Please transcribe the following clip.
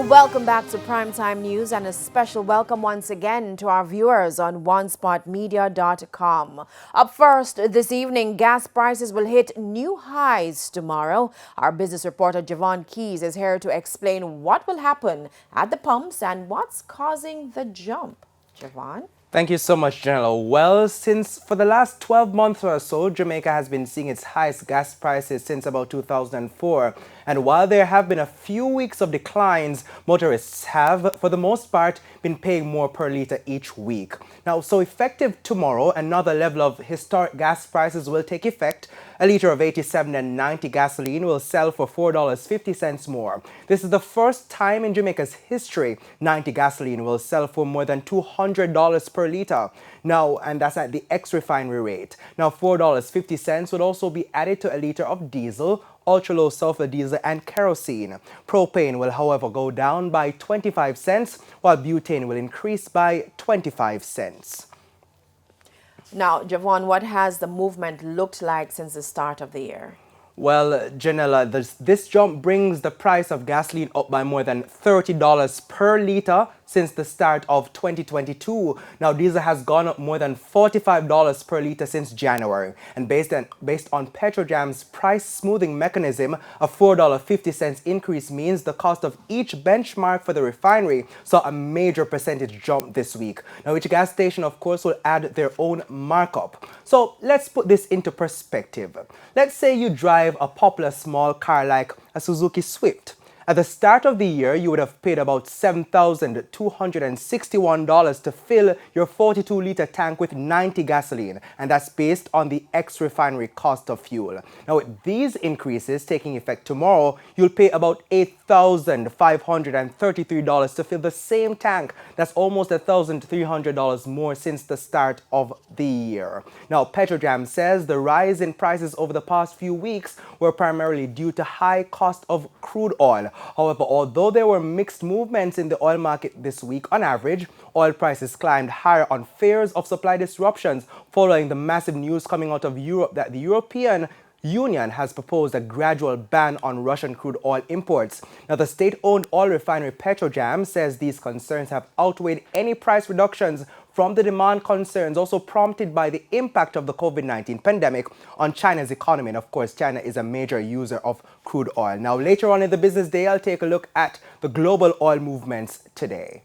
Welcome back to Primetime News and a special welcome once again to our viewers on onespotmedia.com. Up first this evening, gas prices will hit new highs tomorrow. Our business reporter Javon Keys is here to explain what will happen at the pumps and what's causing the jump. Javon? Thank you so much, General. Well, since for the last 12 months or so, Jamaica has been seeing its highest gas prices since about 2004. And while there have been a few weeks of declines, motorists have, for the most part, been paying more per litre each week. Now, so effective tomorrow, another level of historic gas prices will take effect. A litre of 87 and 90 gasoline will sell for $4.50 more. This is the first time in Jamaica's history 90 gasoline will sell for more than $200 per litre. Now, and that's at the ex-refinery rate. Now, $4.50 would also be added to a litre of diesel, ultra-low sulfur diesel and kerosene. Propane will, however, go down by 25 cents, while butane will increase by 25 cents. Now, Javon, what has the movement looked like since the start of the year? Well, Janella, this jump brings the price of gasoline up by more than $30 per litre since the start of 2022. Now, diesel has gone up more than $45 per litre since January. And based on Petrojam's price smoothing mechanism, a $4.50 increase means the cost of each benchmark for the refinery saw a major percentage jump this week. Now, each gas station, of course, will add their own markup. So let's put this into perspective. Let's say you drive a popular small car like a Suzuki Swift. At the start of the year, you would have paid about $7,261 to fill your 42-litre tank with 90 gasoline, and that's based on the ex-refinery cost of fuel. Now, with these increases taking effect tomorrow, you'll pay about $8,533 to fill the same tank. That's almost $1,300 more since the start of the year. Now, Petrojam says the rise in prices over the past few weeks were primarily due to high cost of crude oil. However, although there were mixed movements in the oil market this week, on average, oil prices climbed higher on fears of supply disruptions following the massive news coming out of Europe that the European Union has proposed a gradual ban on Russian crude oil imports. Now, the state-owned oil refinery Petrojam says these concerns have outweighed any price reductions from the demand concerns also prompted by the impact of the COVID-19 pandemic on China's economy. And of course, China is a major user of crude oil. Now, later on in the business day, I'll take a look at the global oil movements today.